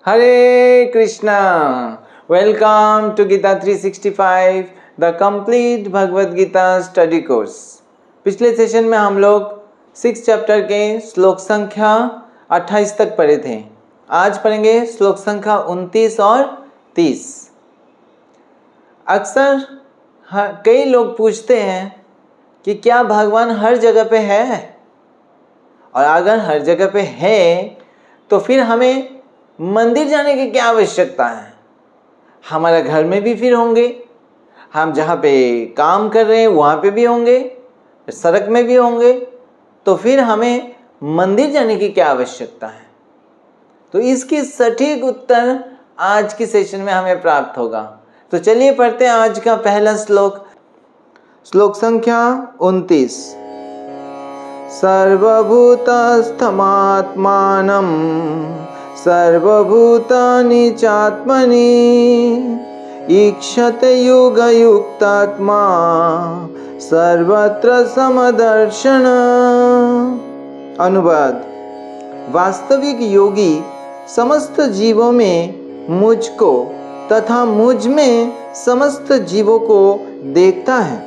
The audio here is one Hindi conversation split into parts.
Hare Krishna! Welcome to Gita 365, the complete Bhagavad Gita study course. पिछले सेशन में हम लोग 6 चैप्टर के श्लोक संख्या 28 तक पढ़े थे। आज पढ़ेंगे श्लोक संख्या 29 और 30। अक्सर कई लोग पूछते हैं कि क्या भगवान हर जगह पे है, और अगर हर जगह पे है तो फिर हमें मंदिर जाने की क्या आवश्यकता है। हमारे घर में भी फिर होंगे, हम जहाँ पे काम कर रहे हैं वहाँ पे भी होंगे, सड़क में भी होंगे, तो फिर हमें मंदिर जाने की क्या आवश्यकता है। तो इसकी सटीक उत्तर आज की सेशन में हमें प्राप्त होगा। तो चलिए पढ़ते हैं आज का पहला श्लोक। श्लोक संख्या 29। सर्वभूतस्थमात्मानं सर्वभूतानि चात्मनि ईक्षते युगयुक्तात्मा सर्वत्र समदर्शन। अनुवाद: वास्तविक योगी समस्त जीवों में मुझको तथा मुझ में समस्त जीवों को देखता है।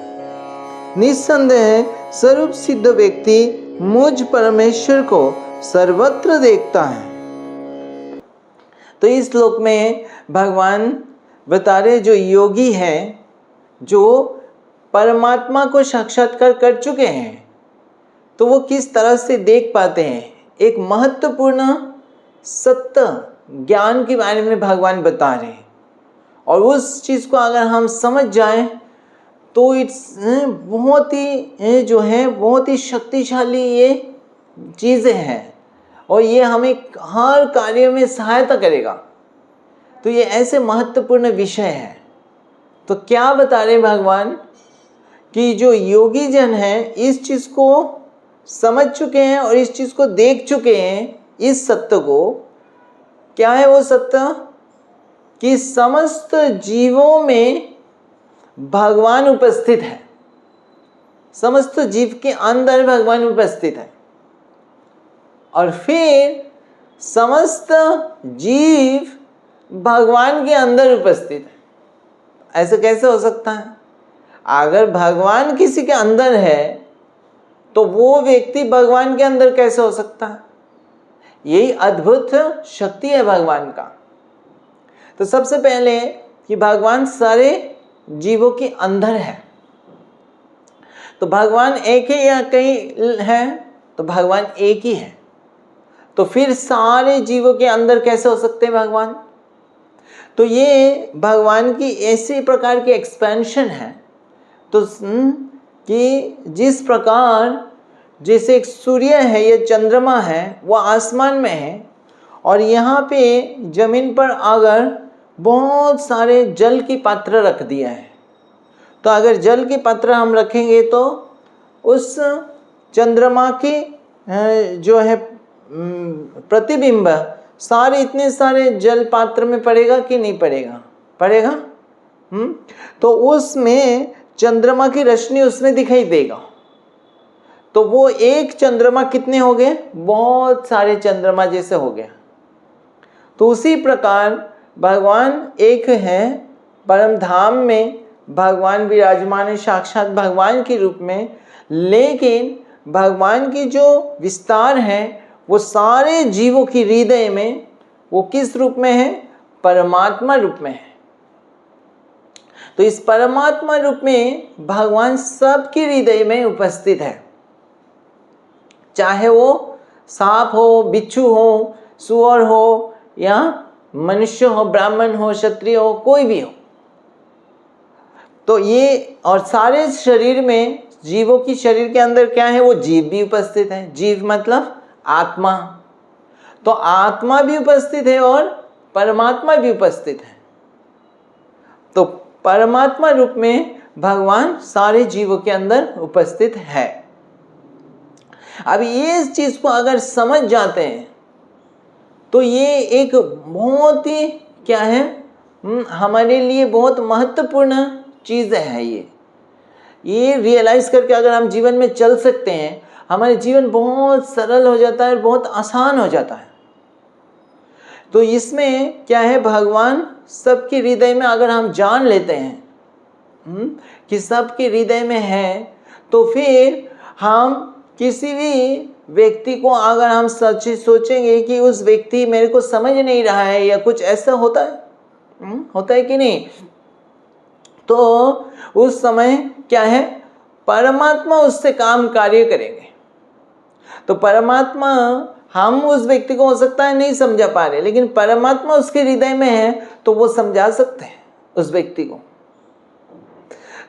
निस्संदेह स्वरूप सिद्ध व्यक्ति मुझ परमेश्वर को सर्वत्र देखता है। तो इस श्लोक में भगवान बता रहे जो योगी हैं, जो परमात्मा को साक्षात्कार कर चुके हैं, तो वो किस तरह से देख पाते हैं। एक महत्वपूर्ण सत्य ज्ञान के बारे में भगवान बता रहे हैं, और उस चीज़ को अगर हम समझ जाएं तो इट्स बहुत ही शक्तिशाली ये चीज़ें हैं, और ये हमें हर कार्य में सहायता करेगा। तो ये ऐसे महत्वपूर्ण विषय है। तो क्या बता रहे भगवान कि जो योगी जन हैं इस चीज़ को समझ चुके हैं और इस चीज़ को देख चुके हैं, इस सत्य को। क्या है वो सत्य? कि समस्त जीवों में भगवान उपस्थित है, समस्त जीव के अंदर भगवान उपस्थित है, और फिर समस्त जीव भगवान के अंदर उपस्थित है। ऐसे कैसे हो सकता है? अगर भगवान किसी के अंदर है तो वो व्यक्ति भगवान के अंदर कैसे हो सकता है? यही अद्भुत शक्ति है भगवान का। तो सबसे पहले कि भगवान सारे जीवों के अंदर है। तो भगवान एक है या कई है? तो भगवान एक ही है। तो फिर सारे जीवों के अंदर कैसे हो सकते हैं भगवान? तो ये भगवान की ऐसी प्रकार की एक्सपेंशन है। तो कि जिस प्रकार जैसे एक सूर्य है या चंद्रमा है, वो आसमान में है, और यहाँ पे जमीन पर अगर बहुत सारे जल की पात्र रख दिया है, तो अगर जल की पात्र हम रखेंगे तो उस चंद्रमा की जो है प्रतिबिंब सारे इतने सारे जल पात्र में पड़ेगा कि नहीं पड़ेगा? पड़ेगा। तो उसमें चंद्रमा की रोशनी उसमें दिखाई देगा। तो वो एक चंद्रमा कितने हो गए? बहुत सारे चंद्रमा जैसे हो गया। तो उसी प्रकार भगवान एक है, परम धाम में भगवान विराजमान है साक्षात भगवान के रूप में, लेकिन भगवान की जो विस्तार है वो सारे जीवों की हृदय में वो किस रूप में है? परमात्मा रूप में है। तो इस परमात्मा रूप में भगवान सबके हृदय में उपस्थित है, चाहे वो सांप हो, बिच्छू हो, सुअर हो, या मनुष्य हो, ब्राह्मण हो, क्षत्रिय हो, कोई भी हो। तो ये और सारे शरीर में जीवों की शरीर के अंदर क्या है? वो जीव भी उपस्थित है। जीव मतलब आत्मा। तो आत्मा भी उपस्थित है और परमात्मा भी उपस्थित है। तो परमात्मा रूप में भगवान सारे जीवों के अंदर उपस्थित है। अब ये इस चीज को अगर समझ जाते हैं तो ये एक बहुत ही क्या है, हमारे लिए बहुत महत्वपूर्ण चीज़ है। ये रियलाइज करके अगर हम जीवन में चल सकते हैं, हमारे जीवन बहुत सरल हो जाता है और बहुत आसान हो जाता है। तो इसमें क्या है, भगवान सबके हृदय में अगर हम जान लेते हैं कि सबके हृदय में है, तो फिर हम किसी भी व्यक्ति को अगर हम सच सोचेंगे कि उस व्यक्ति मेरे को समझ नहीं रहा है या कुछ ऐसा होता है, होता है कि नहीं, तो उस समय क्या है, परमात्मा उससे काम कार्य करेंगे। तो परमात्मा, हम उस व्यक्ति को हो सकता है नहीं समझा पा रहे, लेकिन परमात्मा उसके हृदय में है तो वो समझा सकते हैं उस व्यक्ति को।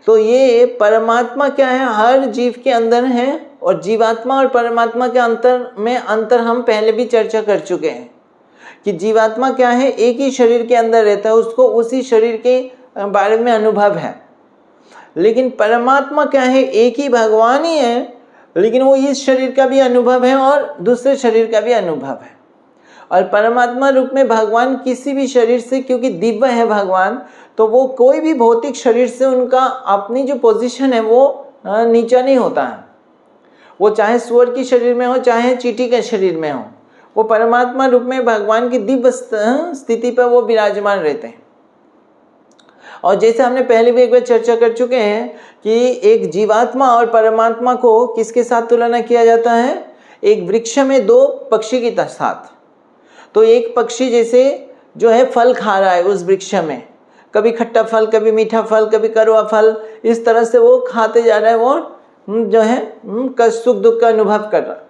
तो ये परमात्मा क्या है, हर जीव के अंदर है, और जीवात्मा और परमात्मा के अंतर हम पहले भी चर्चा कर चुके हैं कि जीवात्मा क्या है, एक ही शरीर के अंदर रहता है, उसको उसी शरीर के बारे में अनुभव है। लेकिन परमात्मा क्या है, एक ही भगवान ही है, लेकिन वो इस शरीर का भी अनुभव है और दूसरे शरीर का भी अनुभव है। और परमात्मा रूप में भगवान किसी भी शरीर से, क्योंकि दिव्य है भगवान, तो वो कोई भी भौतिक शरीर से उनका अपनी जो पोजीशन है वो नीचा नहीं होता है। वो चाहे सूअर की शरीर में हो, चाहे चींटी के शरीर में हो, वो परमात्मा रूप में भगवान की दिव्य स्थिति पर वो विराजमान रहते हैं। और जैसे हमने पहले भी एक बार चर्चा कर चुके हैं कि एक जीवात्मा और परमात्मा को किसके साथ तुलना किया जाता है, एक वृक्ष में दो पक्षी के साथ। तो एक पक्षी जैसे जो है फल खा रहा है उस वृक्ष में, कभी खट्टा फल, कभी मीठा फल, कभी कड़वा फल, इस तरह से वो खाते जा रहा है, वो जो है सुख दुख का अनुभव कर रहा है।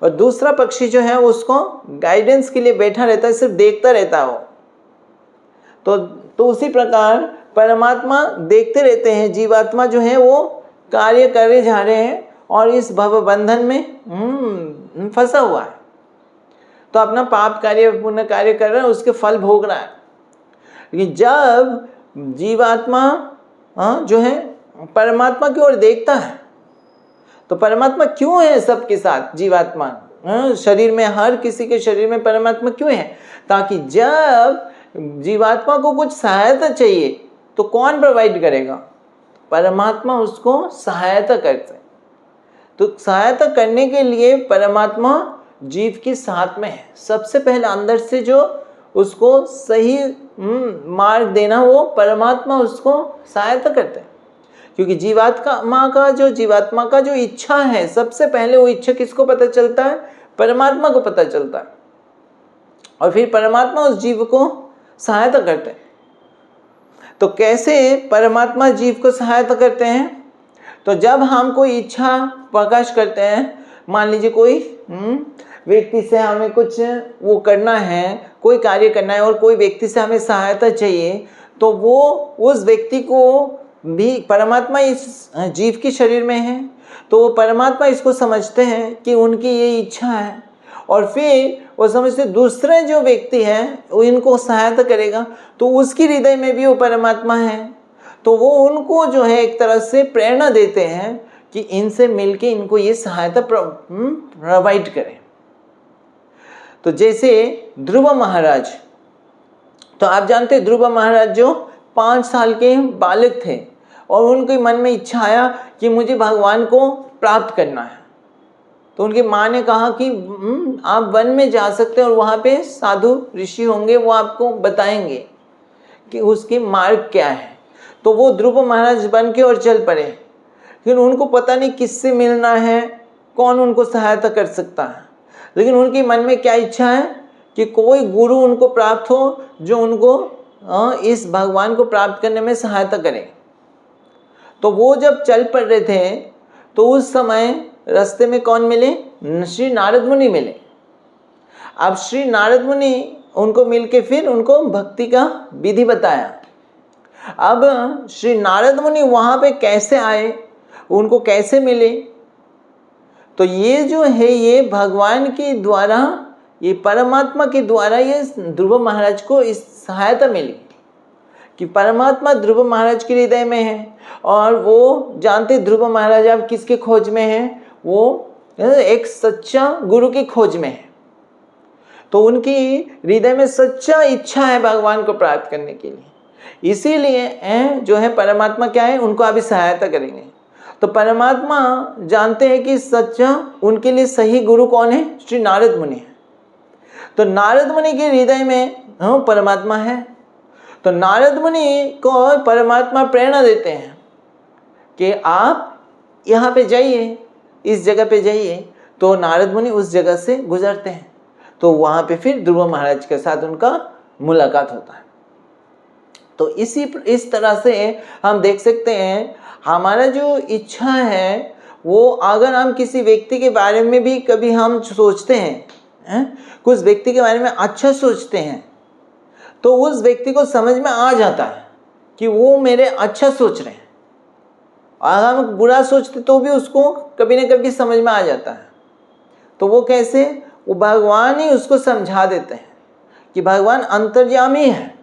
और दूसरा पक्षी जो है उसको गाइडेंस के लिए बैठा रहता है, सिर्फ देखता रहता है वो। तो उसी प्रकार परमात्मा देखते रहते हैं, जीवात्मा जो है वो कार्य करे जा रहे हैं और इस भव बंधन में फंसा हुआ है। तो अपना पाप कार्य पुण्य कार्य कर रहा है, उसके फल भोग रहा है। लेकिन जब जीवात्मा जो है परमात्मा की ओर देखता है, तो परमात्मा क्यों है सबके साथ, जीवात्मा शरीर में, हर किसी के शरीर में परमात्मा क्यों है, ताकि जब जीवात्मा को कुछ सहायता चाहिए तो कौन प्रोवाइड करेगा, परमात्मा उसको सहायता करते हैं। तो सहायता करने के लिए परमात्मा जीव के साथ में है। सबसे पहले अंदर से जो उसको सही मार्ग देना, वो परमात्मा उसको सहायता करते हैं। क्योंकि जीवात्मा का जो इच्छा है, सबसे पहले वो इच्छा किसको पता चलता है, परमात्मा को पता चलता है। और फिर परमात्मा उस जीव को सहायता करते हैं। तो कैसे परमात्मा जीव को सहायता करते हैं, तो जब हम कोई इच्छा प्रकाश करते हैं, मान लीजिए कोई व्यक्ति से हमें कुछ वो करना है, कोई कार्य करना है, और कोई व्यक्ति से हमें सहायता चाहिए, तो वो उस व्यक्ति को भी, परमात्मा इस जीव के शरीर में है, तो वो परमात्मा इसको समझते हैं कि उनकी ये इच्छा है, और फिर वो समझते दूसरे जो व्यक्ति है वो इनको सहायता करेगा, तो उसकी हृदय में भी वो परमात्मा है। तो वो उनको जो है एक तरह से प्रेरणा देते हैं कि इनसे मिलके इनको ये सहायता प्रोवाइड करें। तो जैसे ध्रुव महाराज, तो आप जानते हैं ध्रुव महाराज जो 5 साल के बालक थे, और उनके मन में इच्छा आया कि मुझे भगवान को प्राप्त करना है। तो उनकी माँ ने कहा कि आप वन में जा सकते हैं और वहाँ पे साधु ऋषि होंगे, वो आपको बताएंगे कि उसके मार्ग क्या है। तो वो ध्रुव महाराज बन के और चल पड़े। फिर उनको पता नहीं किससे मिलना है, कौन उनको सहायता कर सकता है, लेकिन उनके मन में क्या इच्छा है कि कोई गुरु उनको प्राप्त हो जो उनको इस भगवान को प्राप्त करने में सहायता करे। तो वो जब चल पड़ रहे थे, तो उस समय रास्ते में कौन मिले, श्री नारद मुनि मिले। अब श्री नारद मुनि उनको मिलके फिर उनको भक्ति का विधि बताया। अब श्री नारद मुनि वहाँ पे कैसे आए, उनको कैसे मिले, तो ये जो है ये भगवान के द्वारा, ये परमात्मा के द्वारा ये ध्रुव महाराज को इस सहायता मिली कि परमात्मा ध्रुव महाराज के हृदय में है, और वो जानते ध्रुव महाराज अब किसके खोज में है, वो एक सच्चा गुरु की खोज में है। तो उनकी हृदय में सच्चा इच्छा है भगवान को प्राप्त करने के लिए, इसीलिए जो है परमात्मा क्या है, उनको अभी सहायता करेंगे। तो परमात्मा जानते हैं कि सच्चा उनके लिए सही गुरु कौन है, श्री नारद मुनि है। तो नारद मुनि के हृदय में परमात्मा है। तो नारद मुनि को परमात्मा प्रेरणा देते हैं कि आप यहाँ पे जाइए, इस जगह पे जाइए। तो नारद मुनि उस जगह से गुजरते हैं, तो वहाँ पे फिर ध्रुव महाराज के साथ उनका मुलाकात होता है। तो इस तरह से हम देख सकते हैं हमारा जो इच्छा है वो, अगर हम किसी व्यक्ति के बारे में भी कभी हम सोचते हैं, कुछ व्यक्ति के बारे में अच्छा सोचते हैं, तो उस व्यक्ति को समझ में आ जाता है कि वो मेरे अच्छा सोच रहे हैं। अगर हम बुरा सोचते तो भी उसको कभी ना कभी समझ में आ जाता है। तो वो कैसे? वो भगवान ही उसको समझा देते हैं कि भगवान अंतर्यामी है,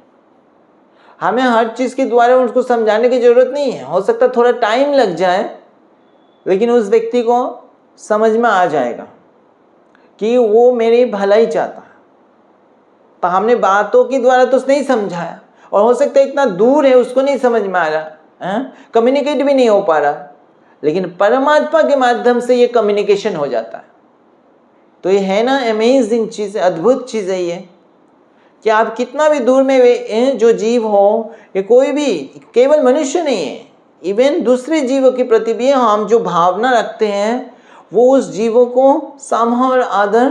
हमें हर चीज़ के द्वारा उसको समझाने की ज़रूरत नहीं है। हो सकता है थोड़ा टाइम लग जाए, लेकिन उस व्यक्ति को समझ में आ जाएगा कि वो मेरी भलाई चाहता है। तो हमने बातों के द्वारा तो नहीं समझाया, और हो सकता है इतना दूर है उसको नहीं समझ में आ रहा, कम्युनिकेट भी नहीं हो पा रहा, लेकिन परमात्मा के माध्यम से ये कम्युनिकेशन हो जाता है। तो ये है ना अमेजिंग चीज़ है, अद्भुत चीज़ है ये, कि आप कितना भी दूर में जो जीव हो, ये कोई भी केवल मनुष्य नहीं है, इवन दूसरे जीवों के प्रति भी हम जो भावना रखते हैं वो उस जीवों को सामह और आदर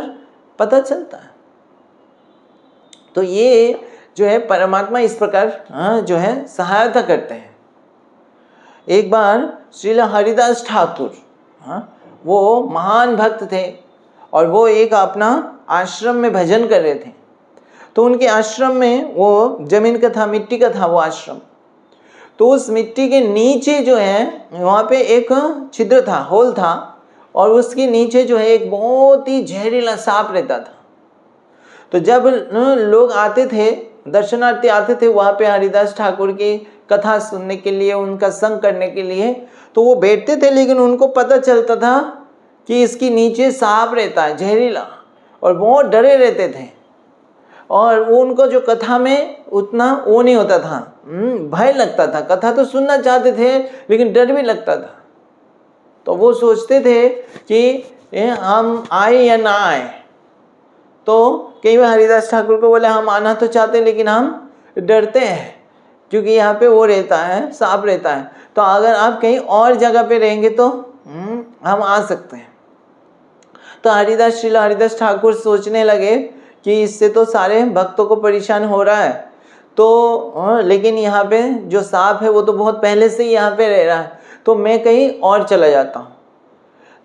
पता चलता है। तो ये जो है परमात्मा इस प्रकार जो है सहायता करते हैं। एक बार श्रील हरिदास ठाकुर, वो महान भक्त थे और वो एक अपना आश्रम में भजन कर रहे थे। तो उनके आश्रम में वो जमीन का था, मिट्टी का था वो आश्रम। तो उस मिट्टी के नीचे जो है वहाँ पे एक छिद्र था, होल था, और उसके नीचे जो है एक बहुत ही जहरीला सांप रहता था। तो जब लोग आते थे, दर्शनार्थी आते थे वहाँ पे हरिदास ठाकुर की कथा सुनने के लिए, उनका संग करने के लिए, तो वो बैठते थे, लेकिन उनको पता चलता था कि इसके नीचे सांप रहता है जहरीला, और बहुत डरे रहते थे। और वो उनको जो कथा में उतना वो नहीं होता था, भय लगता था। कथा तो सुनना चाहते थे लेकिन डर भी लगता था। तो वो सोचते थे कि हम आए या ना आए। तो कई बार हरिदास ठाकुर को बोले हम आना तो चाहते लेकिन हम डरते हैं, क्योंकि यहाँ पे वो रहता है, सांप रहता है। तो अगर आप कहीं और जगह पे रहेंगे तो हम आ सकते हैं। तो श्रील हरिदास ठाकुर सोचने लगे कि इससे तो सारे भक्तों को परेशान हो रहा है, तो लेकिन यहाँ पे जो सांप है वो तो बहुत पहले से ही यहाँ पे रह रहा है, तो मैं कहीं और चला जाता हूँ।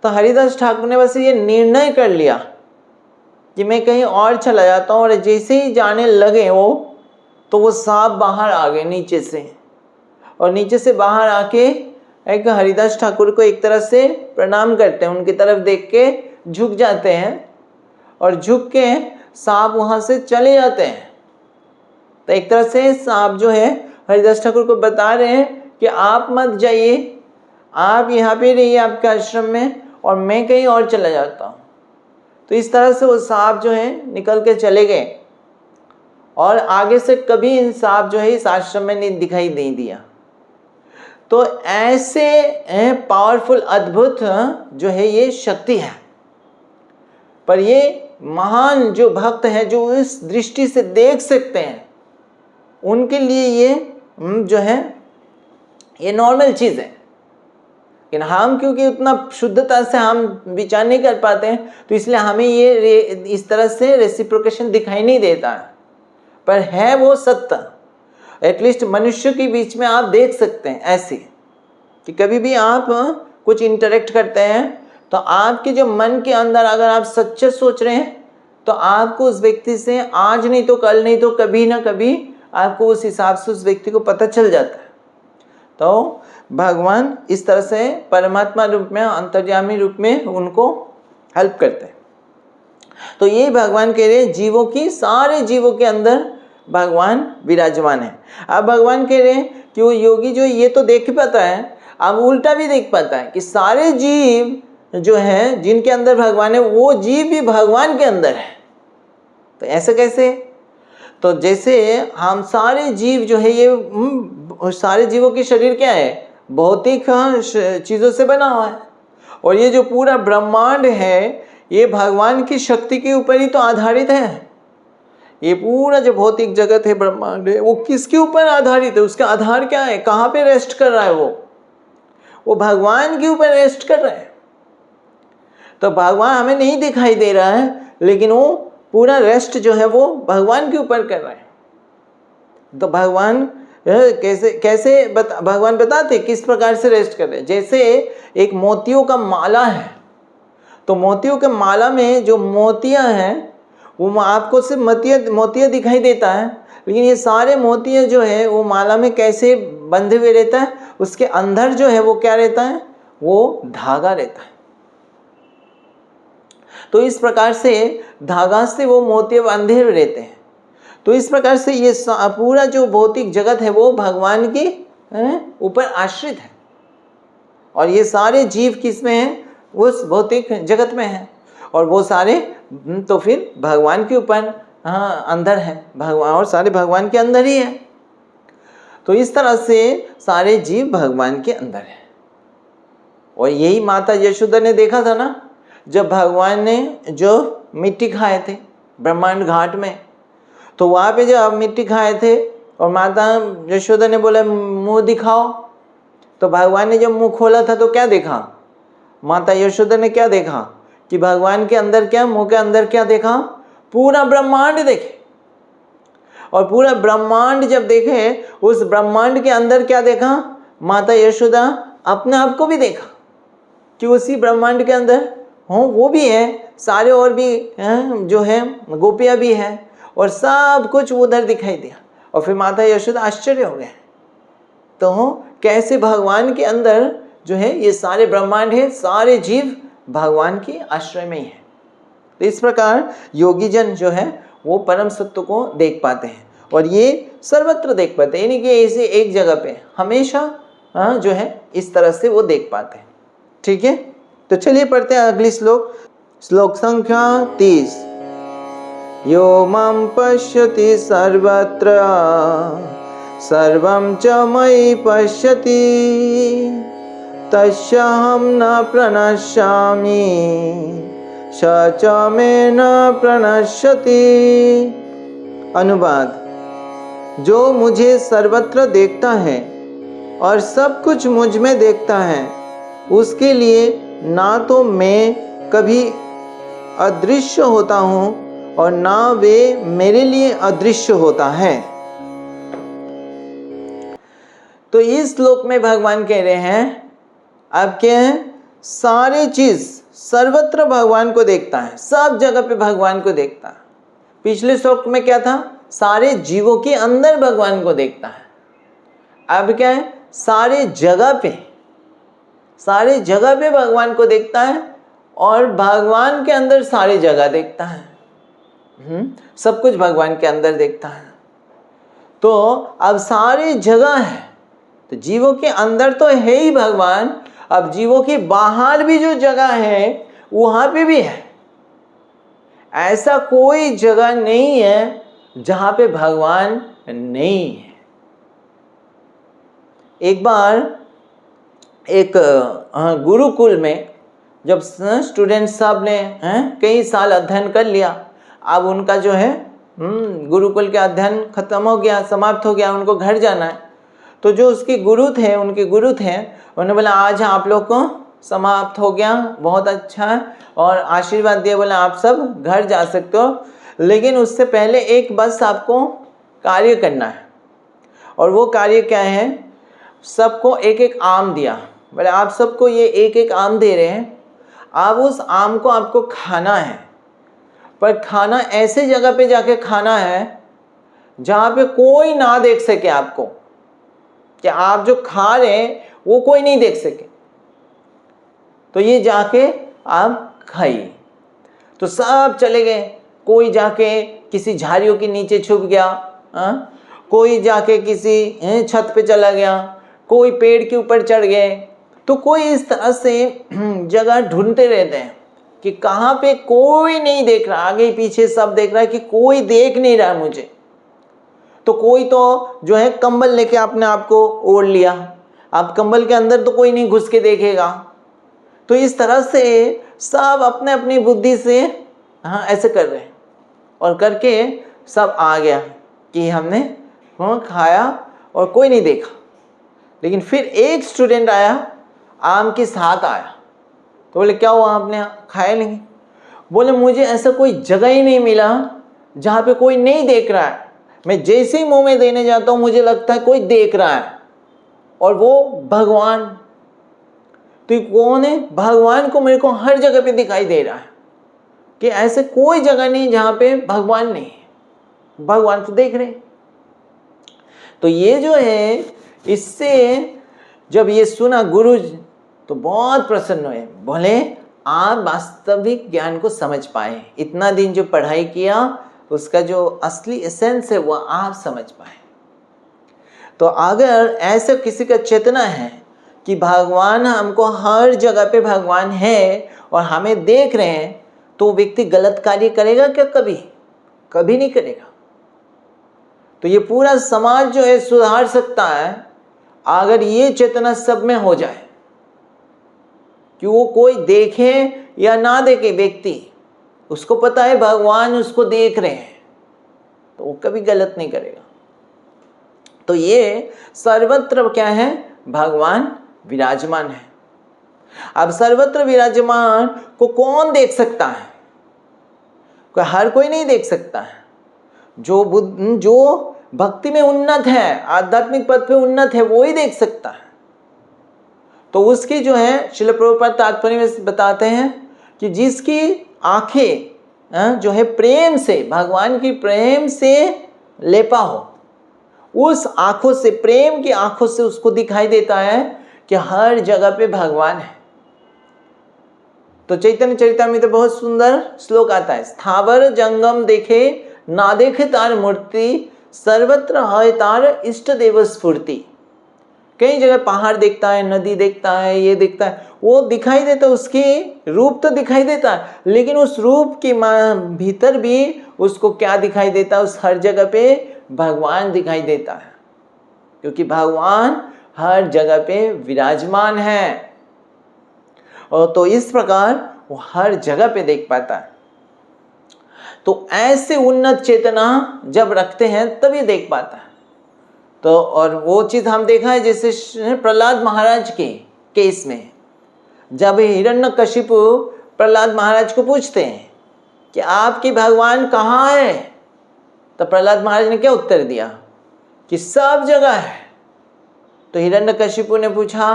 तो हरिदास ठाकुर ने बस ये निर्णय कर लिया कि मैं कहीं और चला जाता हूँ, और जैसे ही जाने लगे तो वो सांप बाहर आ गए नीचे से, और नीचे से बाहर आके एक हरिदास ठाकुर को एक तरह से प्रणाम करते हैं, उनकी तरफ देख के झुक जाते हैं, और झुक के सांप वहाँ से चले जाते हैं। तो एक तरह से सांप जो है हरिदास ठाकुर को बता रहे हैं कि आप मत जाइए, आप यहाँ पे रहिए आपके आश्रम में, और मैं कहीं और चला जाता हूँ। तो इस तरह से वो सांप जो है निकल के चले गए, और आगे से कभी इन सांप जो है इस आश्रम में नहीं दिखाई नहीं दिया। तो ऐसे पावरफुल अद्भुत जो है ये शक्ति है। पर ये महान जो भक्त हैं जो इस दृष्टि से देख सकते हैं, उनके लिए ये जो है ये नॉर्मल चीज़ है। लेकिन हम क्योंकि उतना शुद्धता से हम विचार नहीं कर पाते हैं, तो इसलिए हमें ये इस तरह से रेसिप्रोकेशन दिखाई नहीं देता है। पर है वो सत्य, एटलीस्ट मनुष्य के बीच में आप देख सकते हैं ऐसे कि कभी भी आप कुछ इंटरेक्ट करते हैं तो आपके जो मन के अंदर अगर आप सच्चे सोच रहे हैं तो आपको उस व्यक्ति से आज नहीं तो कल नहीं तो कभी ना कभी आपको उस हिसाब से उस व्यक्ति को पता चल जाता है। तो भगवान इस तरह से परमात्मा रूप में, अंतर्यामी रूप में उनको हेल्प करते हैं। तो ये भगवान कह रहे हैं जीवों की, सारे जीवों के अंदर भगवान विराजमान है। अब भगवान कह रहे हैं कि वो योगी जो ये तो देख पाता है, अब उल्टा भी देख पाता है कि सारे जीव जो है जिनके अंदर भगवान है वो जीव भी भगवान के अंदर है। तो ऐसे कैसे? तो जैसे हम सारे जीव जो है ये सारे जीवों के शरीर क्या है? भौतिक चीज़ों से बना हुआ है, और ये जो पूरा ब्रह्मांड है ये भगवान की शक्ति के ऊपर ही तो आधारित है। ये पूरा जो भौतिक जगत है, ब्रह्मांड है, वो किसके ऊपर आधारित है? उसका आधार क्या है? कहाँ पे रेस्ट कर रहा है? वो भगवान के ऊपर रेस्ट कर रहा है। तो भगवान हमें नहीं दिखाई दे रहा है, लेकिन वो पूरा रेस्ट जो है वो भगवान के ऊपर कर रहा है। तो भगवान कैसे भगवान बताते किस प्रकार से रेस्ट कर रहे हैं। जैसे एक मोतियों का माला है, तो मोतियों के माला में जो मोतियां हैं वो आपको सिर्फ मोतियां दिखाई देता है, लेकिन ये सारे मोतियां जो है वो माला में कैसे बंधे हुए रहता है, उसके अंदर जो है वो क्या रहता है? वो धागा रहता है। तो इस प्रकार से धागा से वो मोती बंधे हुए रहते हैं। तो इस प्रकार से ये पूरा जो भौतिक जगत है वो भगवान के ऊपर आश्रित है, और ये सारे जीव किस में हैं? उस भौतिक जगत में है, और वो सारे तो फिर भगवान के ऊपर अंदर है, भगवान, और सारे भगवान के अंदर ही है। तो इस तरह से सारे जीव भगवान के अंदर है। और यही माता यशोदा ने देखा था ना, जब भगवान ने जो मिट्टी खाए थे ब्रह्मांड घाट में, तो वहाँ पे जब मिट्टी खाए थे और माता यशोदा ने बोला मुंह दिखाओ, तो भगवान ने जब मुंह खोला था तो क्या देखा? माता यशोदा ने क्या देखा कि भगवान के अंदर क्या, मुंह के अंदर क्या देखा? पूरा ब्रह्मांड देखे। और पूरा ब्रह्मांड जब देखे, उस ब्रह्मांड के अंदर क्या देखा? माता यशोदा अपने आप को भी देखा कि उसी ब्रह्मांड के अंदर वो भी है, सारे और भी जो है गोपियाँ भी हैं, और सब कुछ उधर दिखाई दिया। और फिर माता यशोदा आश्चर्य हो गए, तो कैसे भगवान के अंदर जो है ये सारे ब्रह्मांड है, सारे जीव भगवान के आश्रय में ही है। तो इस प्रकार योगी जन जो है वो परम सत्य को देख पाते हैं, और ये सर्वत्र देख पाते हैं, यानी कि ऐसे एक जगह पे हमेशा जो है इस तरह से वो देख पाते हैं। ठीक है, तो चलिए पढ़ते हैं अगली श्लोक, श्लोक संख्या 30। यो मां पश्यति सर्वत्र सर्वं च मयि पश्यति तस्याहं न प्रणश्यामि स च मे न प्रणश्यति। अनुवाद: जो मुझे सर्वत्र देखता है और सब कुछ मुझ में देखता है, उसके लिए ना तो मैं कभी अदृश्य होता हूँ और ना वे मेरे लिए अदृश्य होता है। तो इस श्लोक में भगवान कह रहे हैं, अब क्या है, सारे चीज सर्वत्र भगवान को देखता है, सब जगह पे भगवान को देखता है। पिछले श्लोक में क्या था? सारे जीवों के अंदर भगवान को देखता है। अब क्या है? सारे जगह पे भगवान को देखता है, और भगवान के अंदर सारी जगह देखता है। सब कुछ भगवान के अंदर देखता है। तो अब सारी जगह है, तो जीवों के अंदर तो है ही भगवान, अब जीवों के बाहर भी जो जगह है वहां पे भी है। ऐसा कोई जगह नहीं है जहां पे भगवान नहीं है। एक बार एक गुरुकुल में जब स्टूडेंट सब ने कई साल अध्ययन कर लिया, अब उनका जो है गुरुकुल के अध्ययन खत्म हो गया, समाप्त हो गया, उनको घर जाना है। तो जो उनके गुरु थे उन्होंने बोला आज आप लोग को समाप्त हो गया, बहुत अच्छा है, और आशीर्वाद दिया, बोला आप सब घर जा सकते हो, लेकिन उससे पहले एक बस आपको कार्य करना है। और वो कार्य क्या है? सबको एक एक आम दिया, बोले आप सबको ये एक एक आम दे रहे हैं, आप उस आम को आपको खाना है, पर खाना ऐसे जगह पे जाके खाना है जहाँ पे कोई ना देख सके आपको, कि आप जो खा रहे हैं वो कोई नहीं देख सके, तो ये जाके आप खाइए। तो सब चले गए, कोई जाके किसी झाड़ियों के नीचे छुप गया, कोई जाके किसी छत पे चला गया, कोई पेड़ के ऊपर चढ़ गए। तो कोई इस तरह से जगह ढूंढते रहते हैं कि कहाँ पे कोई नहीं देख रहा, आगे पीछे सब देख रहा है कि कोई देख नहीं रहा मुझे। तो कोई तो जो है कंबल लेके अपने आप को ओढ़ लिया, अब कंबल के अंदर तो कोई नहीं घुस के देखेगा। तो इस तरह से सब अपने अपनी बुद्धि से ऐसे कर रहे हैं, और करके सब आ गया कि हमने खाया और कोई नहीं देखा। लेकिन फिर एक स्टूडेंट आया, आम के साथ आया, तो बोले क्या हुआ, आपने खाया नहीं? बोले मुझे ऐसा कोई जगह ही नहीं मिला जहाँ पे कोई नहीं देख रहा है। मैं जैसे ही मुंह में देने जाता हूँ मुझे लगता है कोई देख रहा है, और वो भगवान। तो कौन है? भगवान को मेरे को हर जगह पे दिखाई दे रहा है कि ऐसे कोई जगह नहीं जहाँ पे भगवान नहीं है, भगवान तो देख रहे। तो ये जो है, इससे जब ये सुना गुरु तो बहुत प्रसन्न हुए, बोले आप वास्तविक ज्ञान को समझ पाए, इतना दिन जो पढ़ाई किया उसका जो असली एसेंस है वो आप समझ पाए। तो अगर ऐसा किसी का चेतना है कि भगवान हमको हर जगह पे भगवान है और हमें देख रहे हैं, तो व्यक्ति गलत कार्य करेगा क्या? कभी नहीं करेगा। तो ये पूरा समाज जो है सुधार सकता है अगर ये चेतना सब में हो जाए कि वो कोई देखे या ना देखे, व्यक्ति उसको पता है भगवान उसको देख रहे हैं, तो वो कभी गलत नहीं करेगा। तो ये सर्वत्र क्या है? भगवान विराजमान है। अब सर्वत्र विराजमान को कौन देख सकता है? हर कोई नहीं देख सकता है। जो भक्ति में उन्नत है, आध्यात्मिक पद पे उन्नत है, वो ही देख सकता है। तो उसकी जो है श्रील प्रभुपाद तात्पर्य में बताते हैं कि जिसकी आंखें जो है प्रेम से, भगवान की प्रेम से लेपा हो, उस आंखों से, प्रेम की आंखों से उसको दिखाई देता है कि हर जगह पे भगवान है। तो चैतन्य चरितामृत तो बहुत सुंदर श्लोक आता है, स्थावर जंगम देखे ना देखे तार मूर्ति, सर्वत्र है तार इष्ट देव स्फूर्ति। कई जगह पहाड़ देखता है, नदी देखता है, ये देखता है, वो दिखाई देता है, उसकी रूप तो दिखाई देता है, लेकिन उस रूप के भीतर भी उसको क्या दिखाई देता है? उस हर जगह पे भगवान दिखाई देता है, क्योंकि भगवान हर जगह पे विराजमान है। और तो इस प्रकार वो हर जगह पे देख पाता है। तो ऐसे उन्नत चेतना जब रखते हैं तब ये देख पाता है। तो और वो चीज हम देखा है जैसे प्रहलाद महाराज के केस में, जब हिरण्यकशिपु प्रहलाद महाराज को पूछते हैं कि आपकी भगवान कहाँ है, तो प्रहलाद महाराज ने क्या उत्तर दिया कि सब जगह है। तो हिरण्यकशिपु ने पूछा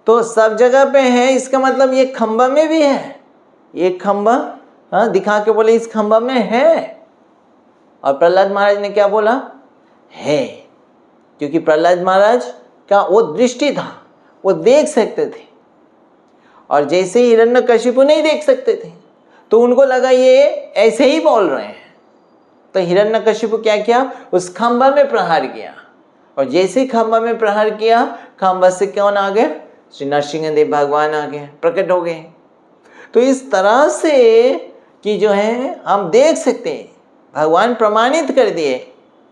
तो सब जगह पे है, इसका मतलब ये खंबा में भी है? ये खंबा दिखा के बोले इस खंबा में है। और प्रहलाद महाराज ने क्या बोला? है, क्योंकि प्रहलाद महाराज का वो दृष्टि था, वो देख सकते थे। और जैसे हिरण्यकशिपु नहीं देख सकते थे तो उनको लगा ये ऐसे ही बोल रहे हैं। तो हिरण्यकशिपु क्या किया? उस खंबा में प्रहार किया, और जैसे ही खंबा में प्रहार किया, खंबा से कौन आ गए? श्री नरसिंह भगवान आ गए, प्रकट हो गए। तो इस तरह से कि जो है हम देख सकते हैं, भगवान प्रमाणित कर दिए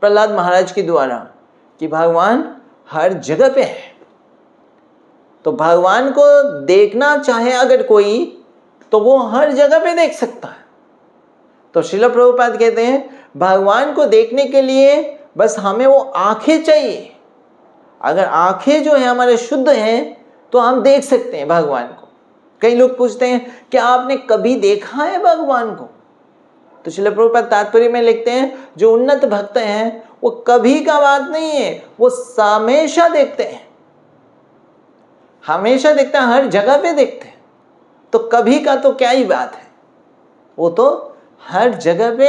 प्रहलाद महाराज के द्वारा कि भगवान हर जगह पे है। तो भगवान को देखना चाहे अगर कोई, तो वो हर जगह पे देख सकता है। तो श्रील प्रभुपाद कहते हैं भगवान को देखने के लिए बस हमें वो आंखें चाहिए। अगर आंखें जो है हमारे शुद्ध हैं तो हम देख सकते हैं भगवान को। कई लोग पूछते हैं क्या आपने कभी देखा है भगवान को? तो श्रील प्रभुपाद तात्पर्य में लिखते हैं जो उन्नत भक्त हैं वो कभी का बात नहीं है, वो हमेशा देखते हैं, हमेशा देखते हैं, हर जगह पे देखते हैं। तो कभी का तो क्या ही बात है, वो तो हर जगह पे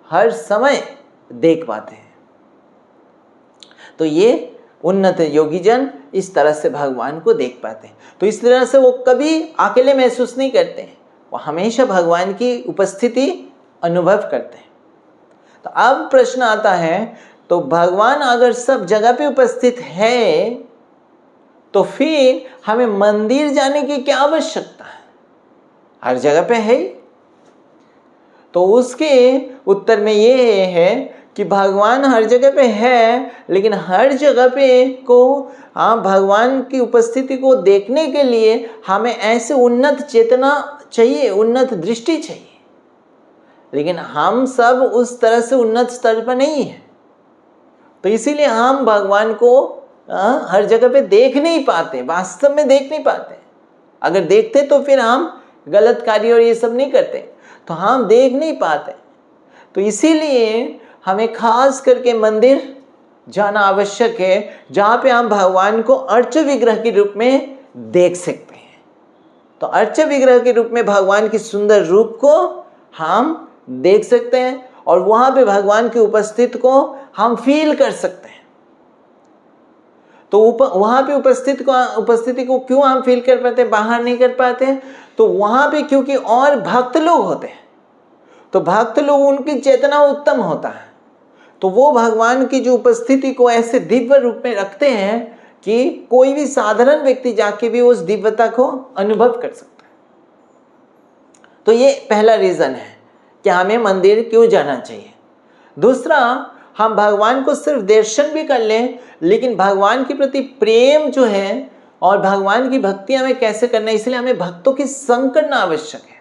हर समय देख पाते हैं। तो ये उन्नत योगी जन इस तरह से भगवान को देख पाते हैं। तो इस तरह से वो कभी अकेले महसूस नहीं करते हैं, वो हमेशा भगवान की उपस्थिति अनुभव करते हैं। तो अब प्रश्न आता है, तो भगवान अगर सब जगह पे उपस्थित है तो फिर हमें मंदिर जाने की क्या आवश्यकता है? हर जगह पे है। तो उसके उत्तर में ये है कि भगवान हर जगह पे है, लेकिन हर जगह पे को भगवान की उपस्थिति को देखने के लिए हमें ऐसे उन्नत चेतना चाहिए, उन्नत दृष्टि चाहिए। लेकिन हम सब उस तरह से उन्नत स्तर पर नहीं है। तो इसीलिए हम भगवान को हर जगह पे देख नहीं पाते, वास्तव में देख नहीं पाते। अगर देखते तो फिर हम गलत कार्य और ये सब नहीं करते, तो हम देख नहीं पाते। तो इसीलिए हमें खास करके मंदिर जाना आवश्यक है, जहाँ पे हम भगवान को अर्च विग्रह के रूप में देख सकते हैं। तो अर्च विग्रह के रूप में भगवान की सुंदर रूप को हम देख सकते हैं और वहाँ पे भगवान की उपस्थिति को हम फील कर सकते हैं। तो वहाँ पे उपस्थिति को क्यों हम फील कर पाते, बाहर नहीं कर पाते? तो वहाँ पे क्योंकि और भक्त लोग होते हैं, तो भक्त लोग उनकी चेतना उत्तम होता है, तो वो भगवान की जो उपस्थिति को ऐसे दिव्य रूप में रखते हैं कि कोई भी साधारण व्यक्ति जाके भी उस दिव्यता को अनुभव कर सकता है। तो ये पहला रीजन है कि हमें मंदिर क्यों जाना चाहिए। दूसरा, हम भगवान को सिर्फ दर्शन भी कर लें, लेकिन भगवान के प्रति प्रेम जो है और भगवान की भक्ति हमें कैसे करना है, इसलिए हमें भक्तों की संग करना आवश्यक है।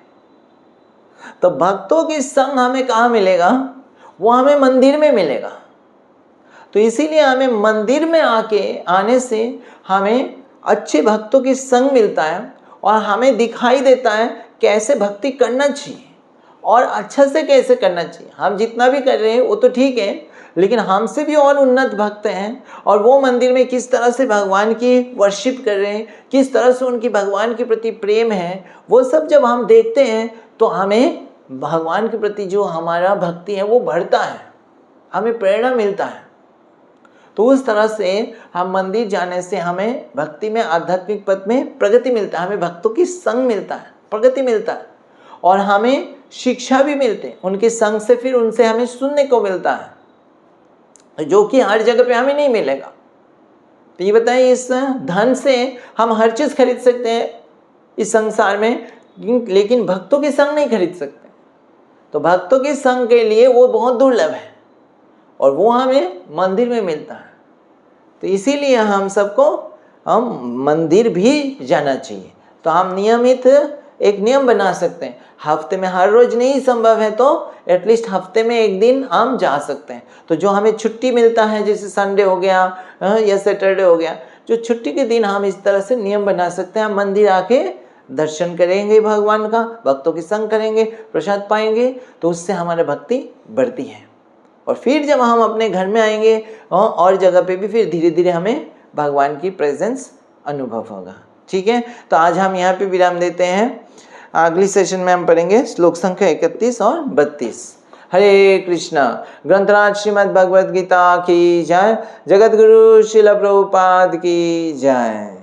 तो भक्तों की संग हमें कहाँ मिलेगा? वो हमें मंदिर में मिलेगा। तो इसीलिए हमें मंदिर में आने से हमें अच्छे भक्तों की संग मिलता है और हमें दिखाई देता है कैसे भक्ति करना चाहिए और अच्छा से कैसे करना चाहिए। हम जितना भी कर रहे हैं वो तो ठीक है, लेकिन हमसे भी और उन्नत भक्त हैं और वो मंदिर में किस तरह से भगवान की वर्शिप कर रहे हैं, किस तरह से उनकी भगवान के प्रति प्रेम है, वो सब जब हम देखते हैं तो हमें भगवान के प्रति जो हमारा भक्ति है वो बढ़ता है, हमें प्रेरणा मिलता है। तो उस तरह से हम मंदिर जाने से हमें भक्ति में, आध्यात्मिक पथ में प्रगति मिलता है, हमें भक्तों की संग मिलता है, प्रगति मिलता है और हमें शिक्षा भी मिलते हैं उनके संग से। फिर उनसे हमें सुनने को मिलता है जो कि हर जगह पे हमें नहीं मिलेगा। तो ये बताइए, इस धन से हम हर चीज़ खरीद सकते हैं इस संसार में, लेकिन भक्तों के संग नहीं खरीद सकते। तो भक्तों के संग के लिए वो बहुत दुर्लभ है और वो हमें मंदिर में मिलता है। तो इसीलिए हम सबको मंदिर भी जाना चाहिए। तो हम नियमित एक नियम बना सकते हैं, हफ्ते में हर रोज नहीं संभव है तो एटलीस्ट हफ्ते में एक दिन हम जा सकते हैं। तो जो हमें छुट्टी मिलता है, जैसे संडे हो गया या सैटरडे हो गया, जो छुट्टी के दिन हम इस तरह से नियम बना सकते हैं, हम मंदिर आके दर्शन करेंगे भगवान का, भक्तों की संग करेंगे, प्रसाद पाएंगे, तो उससे हमारी भक्ति बढ़ती है। और फिर जब हम अपने घर में आएंगे और जगह पे भी फिर धीरे धीरे हमें भगवान की प्रेजेंस अनुभव होगा। ठीक है, तो आज हम यहाँ पे विराम देते हैं। अगली सेशन में हम पढ़ेंगे श्लोक संख्या 31 और 32। हरे कृष्णा। ग्रंथराज श्रीमद् भगवद गीता की जय। जगत गुरु श्रील प्रभुपाद की जय।